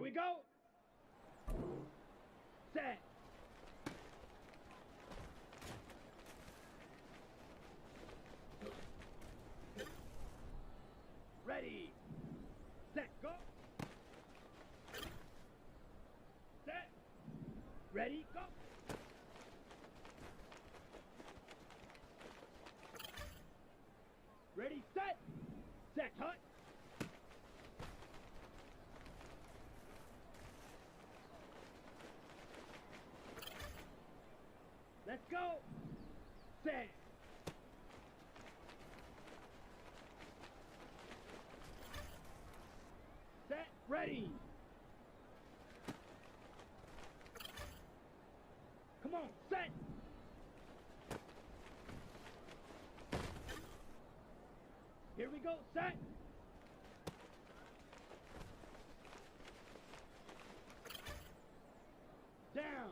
we go. Set. Ready. Set. Go. Set. Ready. Go. Ready. Set. Set. Hut. Let's go. Set. Set. Ready. Come on. Set. Here we go. Set. Down.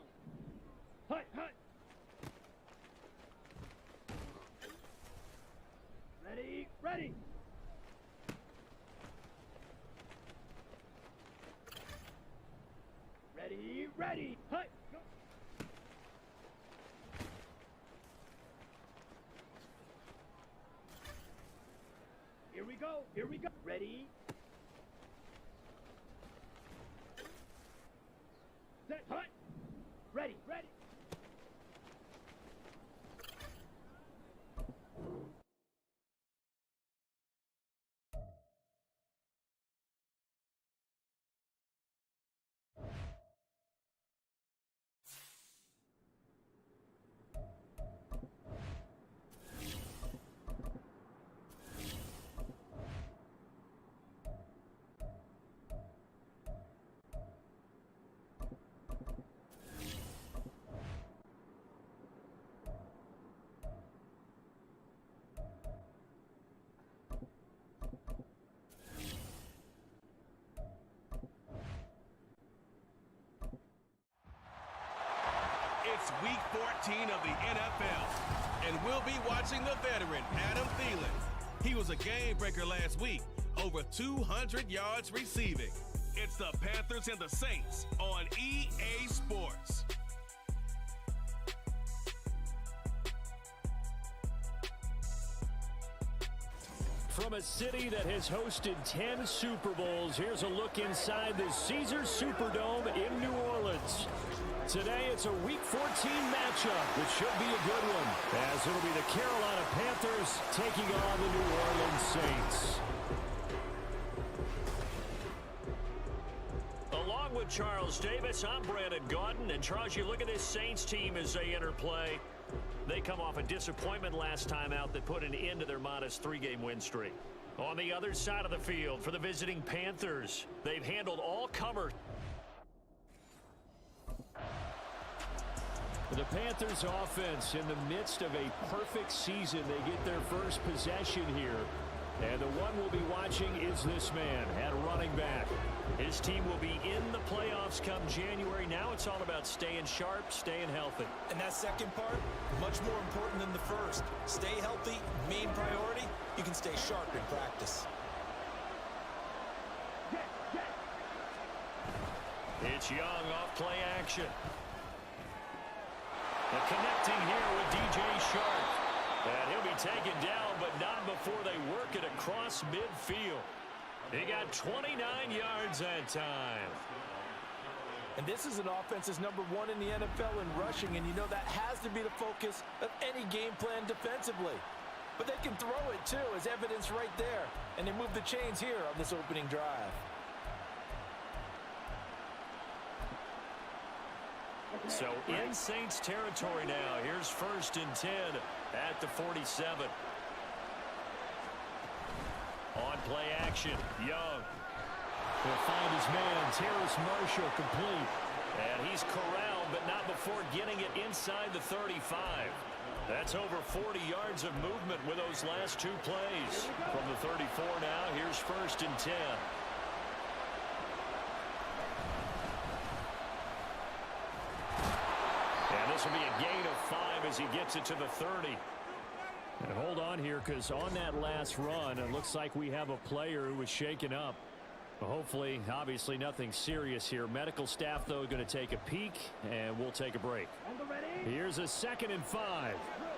Hut. Hut. Ready. Ready. Ready. Ready. Hut. Go. Here we go. Here we go. Ready. Set. Hut. Ready. Ready. It's week 14 of the NFL, and we'll be watching the veteran Adam Thielen. He was a game breaker last week, over 200 yards receiving. It's the Panthers and the Saints on EA Sports. From a city that has hosted 10 Super Bowls, here's a look inside the Caesars Superdome in New Orleans. Today, it's a Week 14 matchup, which should be a good one, as it'll be the Carolina Panthers taking on the New Orleans Saints. Along with Charles Davis, I'm Brandon Gaudin. And Charles, you look at this Saints team as they enter play. They come off a disappointment last time out that put an end to their modest 3-game win streak. On the other side of the field for the visiting Panthers, they've handled all comers. The Panthers offense in the midst of a perfect season. They get their first possession here. And the one we'll be watching is this man at running back. His team will be in the playoffs come January. Now it's all about staying sharp, staying healthy. And that second part, much more important than the first. Stay healthy, main priority. You can stay sharp in practice. It's Young off play action. The connecting here with DJ Shark. And he'll be taken down, but not before they work it across midfield. He got 29 yards that time. And this is an offense that's number 1 in the NFL in rushing, and you know that has to be the focus of any game plan defensively. But they can throw it too, as evidence right there. And they move the chains here on this opening drive. So in Saints territory now. Here's 1st and 10 at the 47. On play action, Young will find his man, Terrace Marshall, complete. And he's corralled, but not before getting it inside the 35. That's over 40 yards of movement with those last 2 plays. From the 34 now, here's 1st and 10. This will be a gain of 5 as he gets it to the 30. And hold on here, because on that last run, it looks like we have a player who was shaken up. Well, hopefully, obviously, nothing serious here. Medical staff, though, going to take a peek, and we'll take a break. On the ready. Here's a 2nd and 5. Drill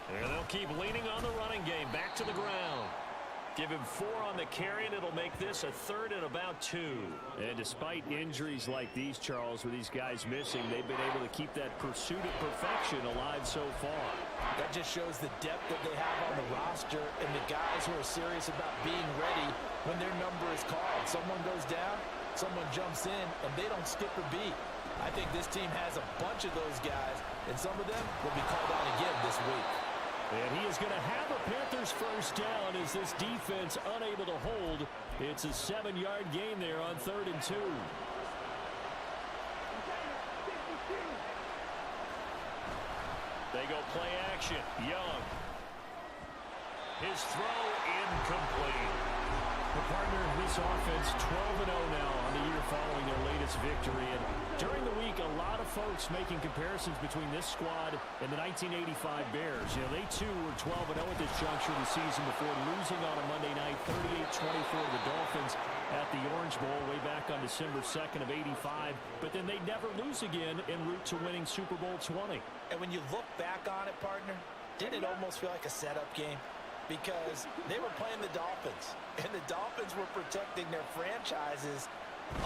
52. And they'll keep leaning on the running game. Back to the ground. Give him 4 on the carry, and it'll make this a 3rd and about 2. And despite injuries like these, Charles, with these guys missing, they've been able to keep that pursuit of perfection alive so far. That just shows the depth that they have on the roster and the guys who are serious about being ready when their number is called. Someone goes down, someone jumps in, and they don't skip a beat. I think this team has a bunch of those guys, and some of them will be called out again this week. And he is going to have a Panthers first down as this defense unable to hold. It's a 7-yard gain there on 3rd and 2. They go play action. Young. His throw incomplete. The partner, this offense 12-0 now on the year following their latest victory. And during the week, a lot of folks making comparisons between this squad and the 1985 Bears. You know, they too were 12-0 at this juncture of the season before losing on a Monday night 38-24 to the Dolphins at the Orange Bowl way back on December 2nd of '85. But then they never lose again en route to winning Super Bowl 20. And when you look back on it, partner, didn't it almost feel like a setup game? Because they were playing the Dolphins, and the Dolphins were protecting their franchise's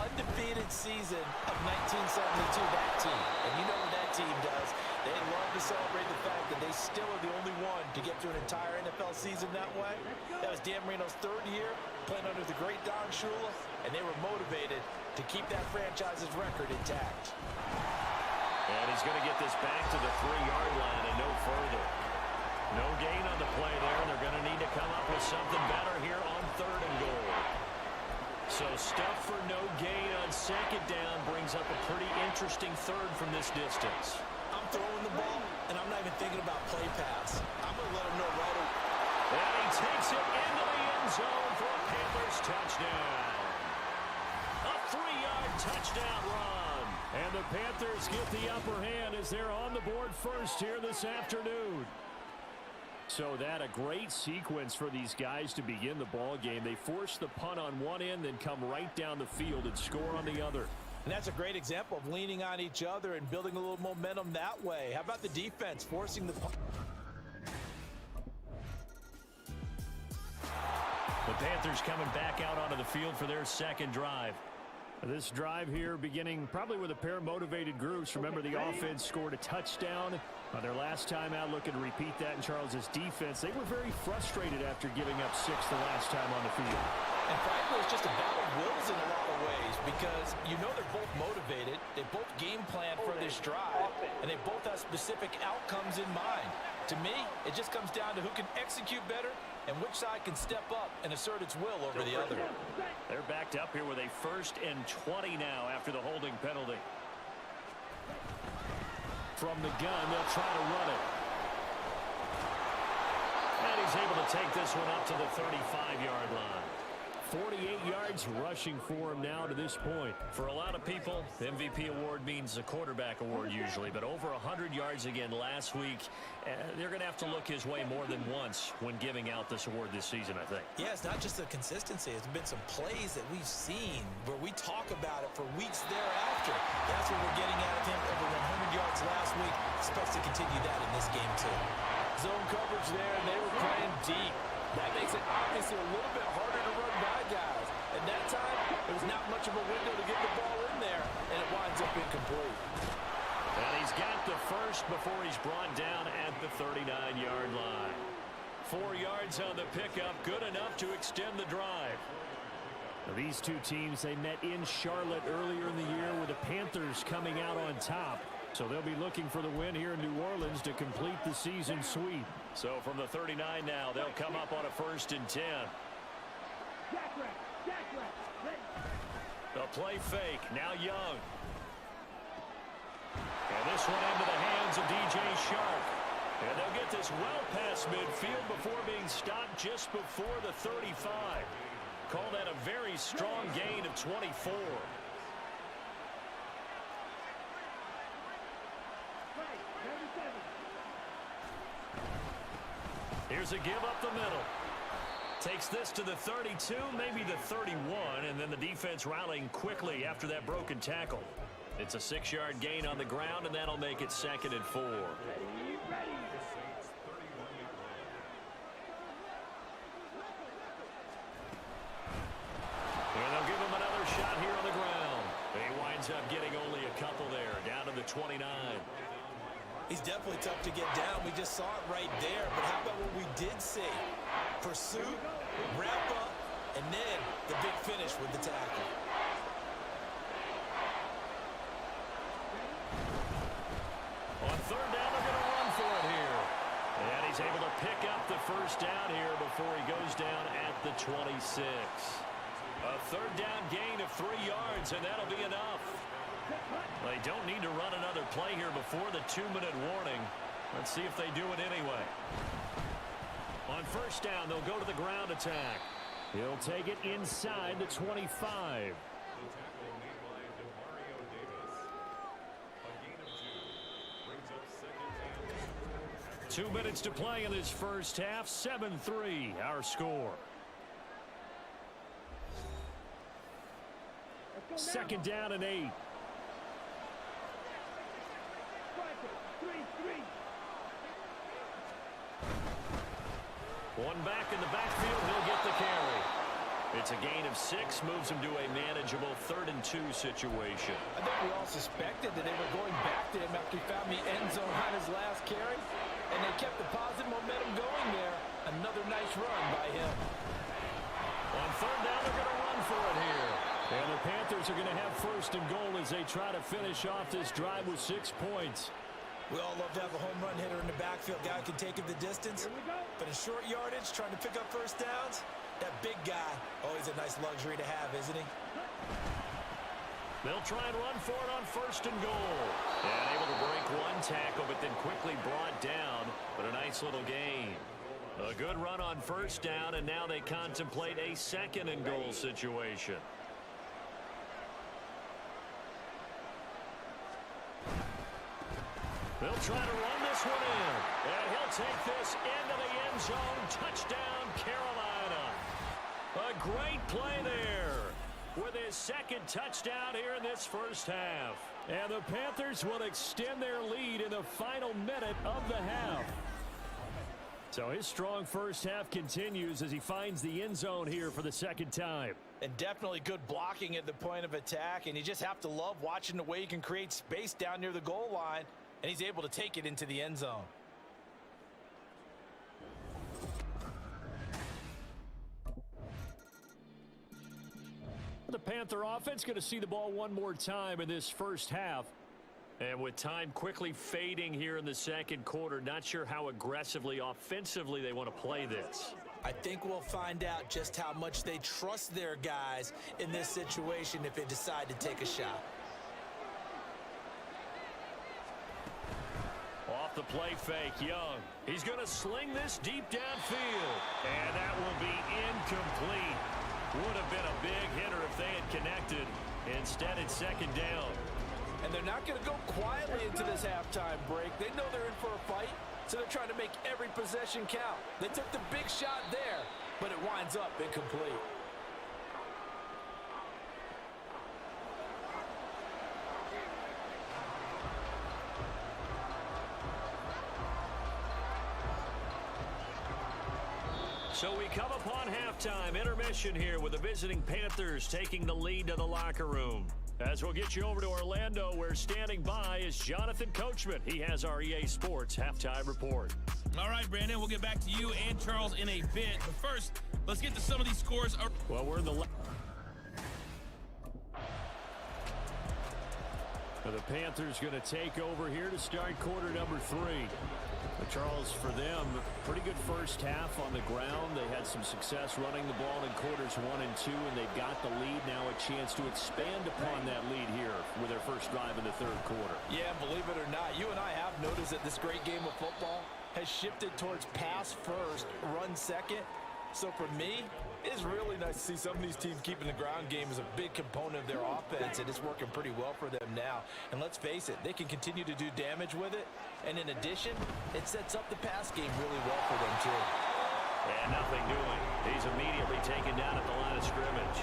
undefeated season of 1972, that team. And you know what that team does. They love to celebrate the fact that they still are the only one to get through an entire NFL season that way. That was Dan Marino's 3rd year, playing under the great Don Shula, and they were motivated to keep that franchise's record intact. And he's going to get this back to the 3-yard line and no further. No gain on the play there, and they're going to need to come up with something better here on 3rd and goal. So stuff for no gain on 2nd down brings up a pretty interesting 3rd from this distance. I'm throwing the ball, and I'm not even thinking about play pass. I'm going to let him know right away. And he takes it into the end zone for a Panthers touchdown. A 3-yard touchdown run. And the Panthers get the upper hand as they're on the board first here this afternoon. So that a great sequence for these guys to begin the ball game. They force the punt on one end, then come right down the field and score on the other. And that's a great example of leaning on each other and building a little momentum that way. How about the defense forcing the punt? The Panthers coming back out onto the field for their 2nd drive. This drive here beginning probably with a pair of motivated groups. Remember, the offense scored a touchdown on their last time out, looking to repeat that in Charles's defense. They were very frustrated after giving up 6 the last time on the field. And frankly, it's just a battle of wills in a lot of ways because you know they're both motivated. They both game plan for this drive, and they both have specific outcomes in mind. To me, it just comes down to who can execute better and which side can step up and assert its will over the other. They're backed up here with a 1st and 20 now after the holding penalty. From the gun, they'll try to run it. And he's able to take this one up to the 35-yard line. 48 yards rushing for him now to this point. For a lot of people, the MVP award means a quarterback award usually, but over 100 yards again last week. They're going to have to look his way more than once when giving out this award this season, I think. Yeah, it's not just the consistency. It's been some plays that we've seen where we talk about it for weeks thereafter. That's what we're getting out of him, over 100 yards last week. Expects to continue that in this game, too. Zone coverage there, and they were playing deep. That makes it obviously a little bit harder to run by guys. At that time, there was not much of a window to get the ball in there, and it winds up incomplete. And he's got the first before he's brought down at the 39-yard line. 4 yards on the pickup, good enough to extend the drive. Now, these two teams, they met in Charlotte earlier in the year with the Panthers coming out on top. So they'll be looking for the win here in New Orleans to complete the season sweep. So from the 39 now, they'll come up on a 1st and 10. The play fake, now Young. And this one into the hands of DJ Shark. And they'll get this well past midfield before being stopped just before the 35. Call that a very strong gain of 24. Here's a give up the middle. Takes this to the 32, maybe the 31, and then the defense rallying quickly after that broken tackle. It's a 6-yard gain on the ground, and that'll make it 2nd and 4. And they'll give him another shot here on the ground. He winds up getting only a couple there, down to the 29. He's definitely tough to get down. We just saw it right there. But how about what we did see? Pursuit, wrap up, and then the big finish with the tackle. On 3rd down, they're going to run for it here. And he's able to pick up the first down here before he goes down at the 26. A 3rd down gain of 3 yards, and that'll be enough. They don't need to run another play here before the 2-minute warning. Let's see if they do it anyway. On 1st down, they'll go to the ground attack. He'll take it inside the 25. 2 minutes to play in this first half. 7-3, our score. 2nd down and 8. One back in the backfield, he'll get the carry. It's a gain of 6, moves him to a manageable 3rd and 2 situation. I think we all suspected that they were going back to him after he found the end zone on his last carry, and they kept the positive momentum going there. Another nice run by him. On 3rd down, they're going to run for it here. And the Panthers are going to have 1st and goal as they try to finish off this drive with 6 points. We all love to have a home run hitter in the backfield. Guy who can take it the distance. But in short yardage, trying to pick up 1st downs, that big guy, always a nice luxury to have, isn't he? They'll try and run for it on 1st and goal. And able to break one tackle, but then quickly brought down. But a nice little gain. A good run on 1st down, and now they contemplate a 2nd and goal situation. They'll try to run this one in. And he'll take this into the end zone. Touchdown, Carolina. A great play there with his 2nd touchdown here in this first half. And the Panthers will extend their lead in the final minute of the half. So his strong first half continues as he finds the end zone here for the 2nd time. And definitely good blocking at the point of attack. And you just have to love watching the way he can create space down near the goal line. And he's able to take it into the end zone. The Panther offense going to see the ball one more time in this first half. And with time quickly fading here in the 2nd quarter, not sure how aggressively, offensively they want to play this. I think we'll find out just how much they trust their guys in this situation if they decide to take a shot. Off the play fake, Young. He's going to sling this deep downfield. And that will be incomplete. Would have been a big hitter if they had connected. Instead, it's 2nd down. And they're not going to go quietly into this halftime break. They know they're in for a fight, so they're trying to make every possession count. They took the big shot there, but it winds up incomplete. So we come upon halftime intermission here with the visiting Panthers taking the lead to the locker room. As we'll get you over to Orlando, where standing by is Jonathan Coachman. He has our EA Sports halftime report. All right, Brandon, we'll get back to you and Charles in a bit. But first, let's get to some of these scores. Well, we're in the... The Panthers going to take over here to start quarter number 3. But Charles, for them, pretty good first half on the ground. They had some success running the ball in quarters 1 and 2, and they've got the lead now, a chance to expand upon that lead here with their first drive in the 3rd quarter. Yeah, believe it or not, you and I have noticed that this great game of football has shifted towards pass first, run second. So for me, it's really nice to see some of these teams keeping the ground game as a big component of their offense, and it's working pretty well for them now. And let's face it, they can continue to do damage with it. And in addition, it sets up the pass game really well for them too. And nothing doing. He's immediately taken down at the line of scrimmage.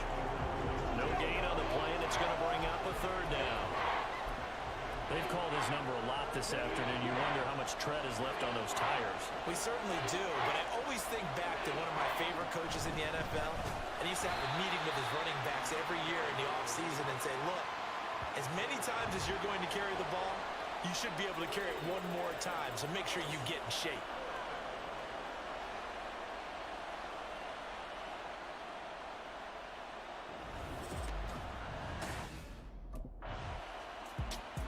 No gain on the play, and it's going to bring up a third down. They've called his number a lot this afternoon. You wonder how much tread is left on those tires. We certainly do, but I always think back to one of my favorite coaches in the NFL, and he used to have a meeting with his running backs every year in the offseason and say, look, as many times as you're going to carry the ball, you should be able to carry it one more time, so make sure you get in shape.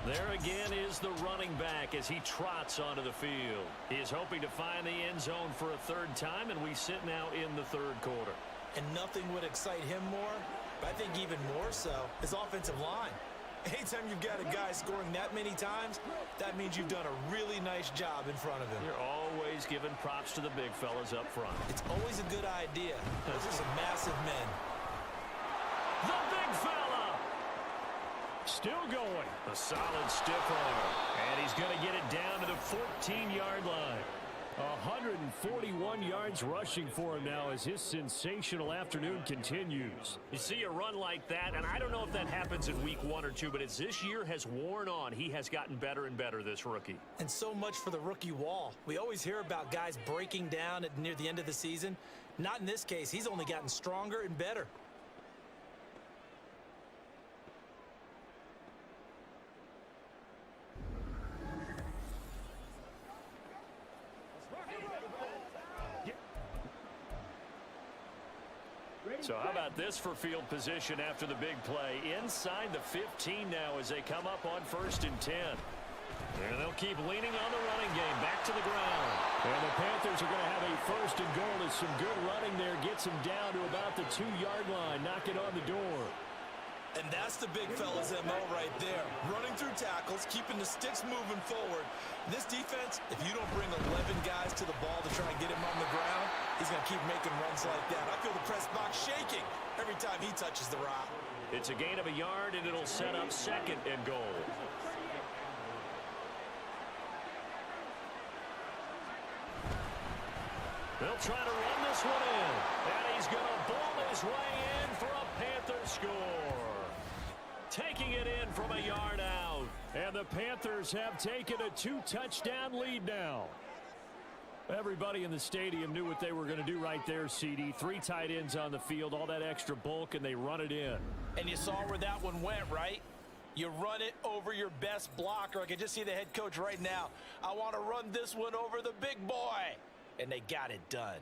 There again is the running back as he trots onto the field. He is hoping to find the end zone for a third time, and we sit now in the third quarter. And nothing would excite him more, but I think even more so, his offensive line. Anytime you've got a guy scoring that many times, that means you've done a really nice job in front of him. You're always giving props to the big fellas up front. It's always a good idea. Those are some massive men. The big fella! Still going. A solid stiff arm. And he's going to get it down to the 14-yard line. 141 yards rushing for him now as his sensational afternoon continues. You see a run like that, and I don't know if that happens in week 1 or 2, but as this year has worn on, he has gotten better and better, this rookie. And so much for the rookie wall. We always hear about guys breaking down near the end of the season. Not in this case. He's only gotten stronger and better. So how about this for field position after the big play? Inside the 15 now as they come up on 1st and 10. And they'll keep leaning on the running game. Back to the ground. And the Panthers are going to have a 1st and goal as some good running there gets him down to about the 2-yard line. Knock it on the door. And that's the big fella's MO right there. Running through tackles, keeping the sticks moving forward. This defense, if you don't bring 11 guys to the ball to try and get him on the ground, he's going to keep making runs like that. I feel the press box shaking every time he touches the rock. It's a gain of a yard, and it'll set up 2nd and goal. They'll try to run this one in. And he's going to bowl his way in for a Panther score. Taking it in from a yard out. And the Panthers have taken a 2-touchdown lead now. Everybody in the stadium knew what they were going to do right there, CD. 3 tight ends on the field, all that extra bulk, and they run it in. And you saw where that one went, right? You run it over your best blocker. I can just see the head coach right now. I want to run this one over the big boy. And they got it done.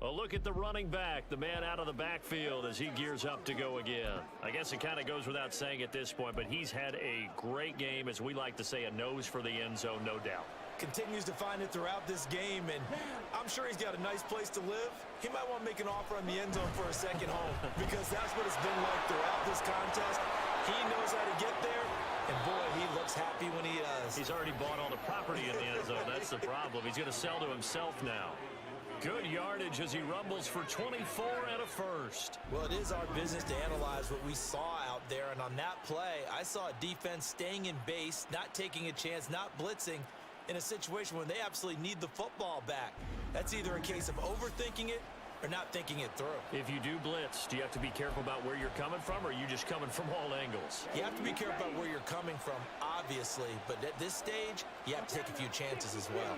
A look at the running back, the man out of the backfield as he gears up to go again. I guess it kind of goes without saying at this point, but he's had a great game, as we like to say, a nose for the end zone, no doubt. Continues to find it throughout this game, and I'm sure he's got a nice place to live. He might want to make an offer on the end zone for a second home, because that's what it's been like throughout this contest. He knows how to get there, and boy, he looks happy when he does. He's already bought all the property in the end zone. That's the problem. He's going to sell to himself now. Good yardage as he rumbles for 24 and a 1st. Well, it is our business to analyze what we saw out there, and on that play, I saw a defense staying in base, not taking a chance, not blitzing, in a situation when they absolutely need the football back. That's either a case of overthinking it or not thinking it through. If you do blitz, do you have to be careful about where you're coming from, or are you just coming from all angles? You have to be careful about where you're coming from, obviously, but at this stage, you have to take a few chances as well.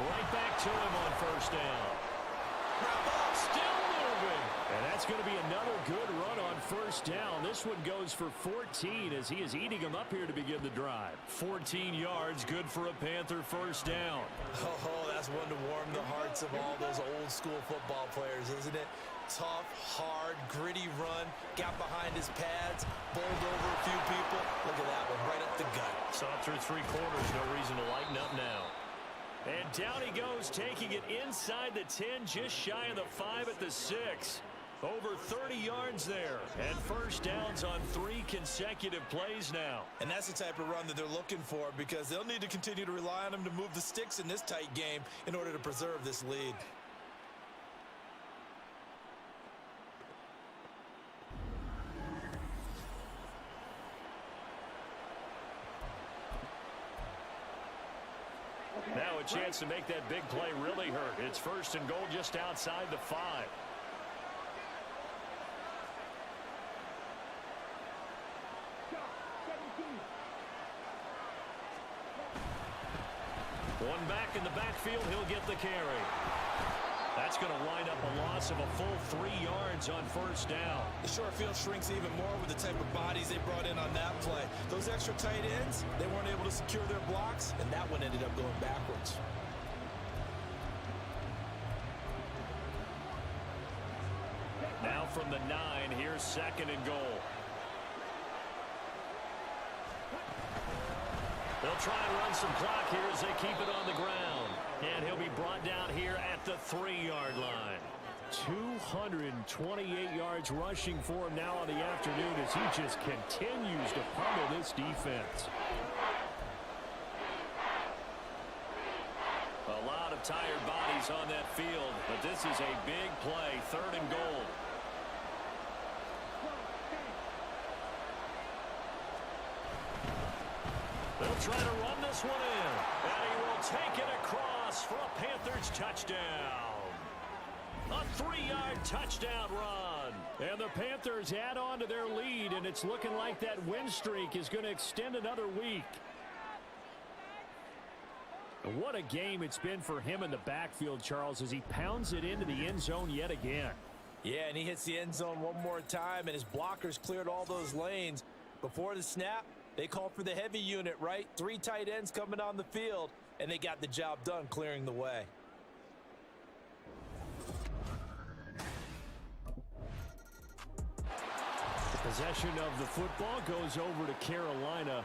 Right back to him on 1st down. Still moving. And that's going to be another good run on 1st down. This one goes for 14 as he is eating them up here to begin the drive. 14 yards, good for a Panther 1st down. Oh, that's one to warm the hearts of all those old school football players, isn't it? Tough, hard, gritty run, got behind his pads, bowled over a few people. Look at that one, right up the gut. Saw it through 3 quarters, no reason to lighten up now. And down he goes, taking it inside the 10, just shy of the 5 at the 6. Over 30 yards there. And 1st downs on 3 consecutive plays now. And that's the type of run that they're looking for, because they'll need to continue to rely on him to move the sticks in this tight game in order to preserve this lead. chance to make that big play really hurt. It's 1st and goal just outside the 5. One back in the backfield, he'll get the carry. That's going to wind up a loss of a full 3 yards on 1st down. The short field shrinks even more with the type of bodies they brought in on that play. Those extra tight ends, they weren't able to secure their blocks, and that one ended up going backwards. Now from the 9, here's 2nd and goal. They'll try and run some clock here as they keep it on the ground. And he'll be brought down here at the 3-yard line. 228 yards rushing for him now on the afternoon as he just continues to pummel this defense. A lot of tired bodies on that field, but this is a big play, 3rd and goal. They'll try to run this one in, and he will take it across for a Panthers touchdown. A 3-yard touchdown run. And the Panthers add on to their lead, and it's looking like that win streak is going to extend another week. And what a game it's been for him in the backfield, Charles, as he pounds it into the end zone yet again. Yeah, and he hits the end zone one more time, and his blockers cleared all those lanes. Before the snap, they called for the heavy unit, right? 3 tight ends coming on the field, and they got the job done clearing the way. Possession of the football goes over to Carolina.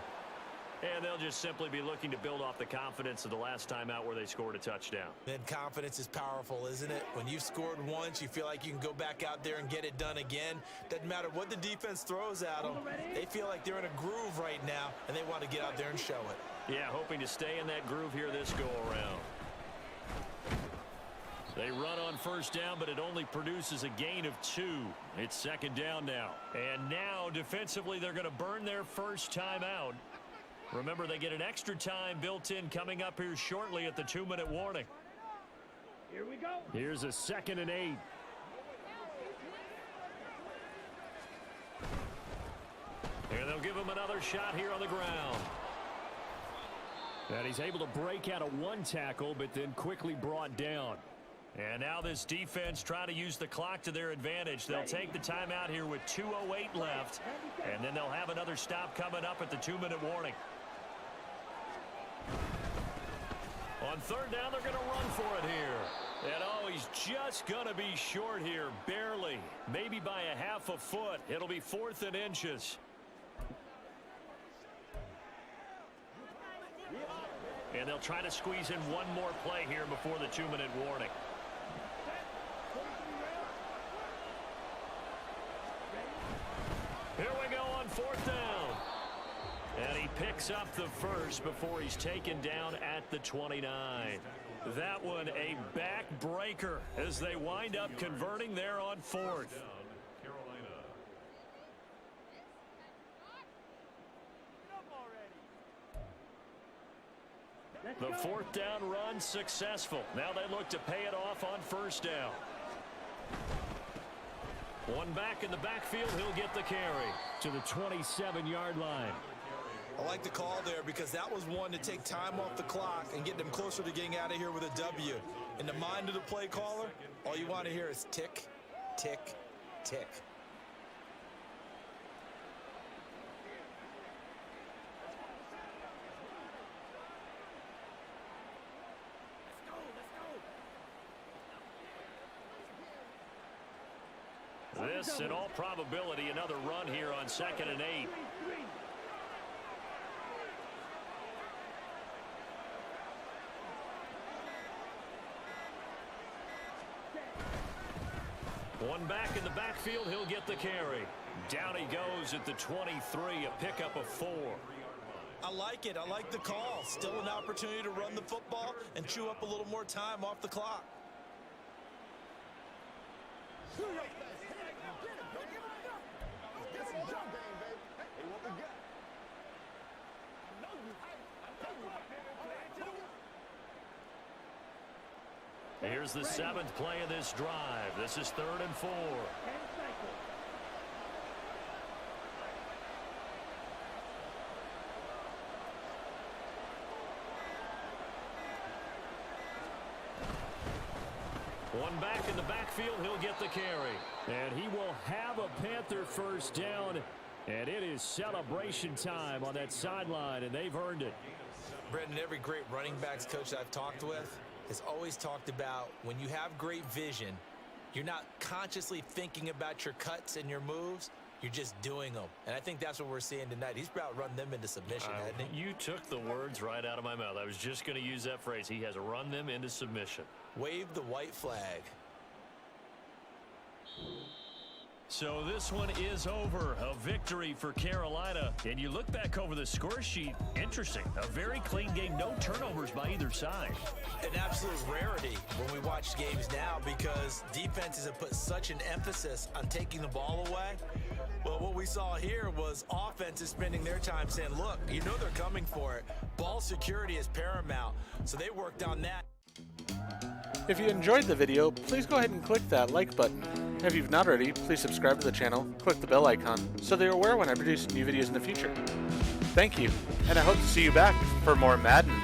And they'll just simply be looking to build off the confidence of the last time out where they scored a touchdown. Man, confidence is powerful, isn't it? When you've scored once, you feel like you can go back out there and get it done again. Doesn't matter what the defense throws at them. They feel like they're in a groove right now, and they want to get out there and show it. Yeah, hoping to stay in that groove here this go-around. They run on 1st down, but it only produces a gain of 2. It's 2nd down now. And now, defensively, they're going to burn their first time out. Remember, they get an extra time built in coming up here shortly at the 2-minute warning. Here we go. Here's a 2nd and 8. And they'll give him another shot here on the ground. And he's able to break out of 1 tackle, but then quickly brought down. And now this defense trying to use the clock to their advantage. They'll take the timeout here with 2:08 left, and then they'll have another stop coming up at the 2-minute warning. On 3rd down, they're going to run for it here. And oh, he's just going to be short here, barely. Maybe by a half a foot. It'll be 4th and inches. And they'll try to squeeze in one more play here before the 2-minute warning. Here we go on 4th down. And he picks up the first before he's taken down at the 29. That one a backbreaker as they wind up converting there on 4th. The 4th down run successful. Now they look to pay it off on 1st down. One back in the backfield, he'll get the carry to the 27-yard line. I like the call there because that was one to take time off the clock and get them closer to getting out of here with a W. In the mind of the play caller, all you want to hear is tick, tick, tick. This, in all probability, another run here on 2nd and 8. One back in the backfield, he'll get the carry. Down he goes at the 23, a pickup of 4. I like it. I like the call. Still an opportunity to run the football and chew up a little more time off the clock. Here's the 7th play of this drive. This is 3rd and 4. And cycle. One back in the backfield, he'll get the carry. And he will have a Panther first down. And it is celebration time on that sideline, and they've earned it. Brendan, every great running backs coach I've talked with has always talked about when you have great vision, you're not consciously thinking about your cuts and your moves. You're just doing them. And I think that's what we're seeing tonight. He's about run them into submission, hasn't he? You took the words right out of my mouth. I was just going to use that phrase. He has run them into submission. Wave the white flag. So this one is over. A victory for Carolina. And you look back over the score sheet. Interesting. A very clean game. No turnovers by either side. An absolute rarity when we watch games now because defenses have put such an emphasis on taking the ball away. Well, what we saw here was offenses spending their time saying, look, you know they're coming for it. Ball security is paramount. So they worked on that. If you enjoyed the video, please go ahead and click that like button. If you've not already, please subscribe to the channel, click the bell icon, so that you're aware when I produce new videos in the future. Thank you, and I hope to see you back for more Madden.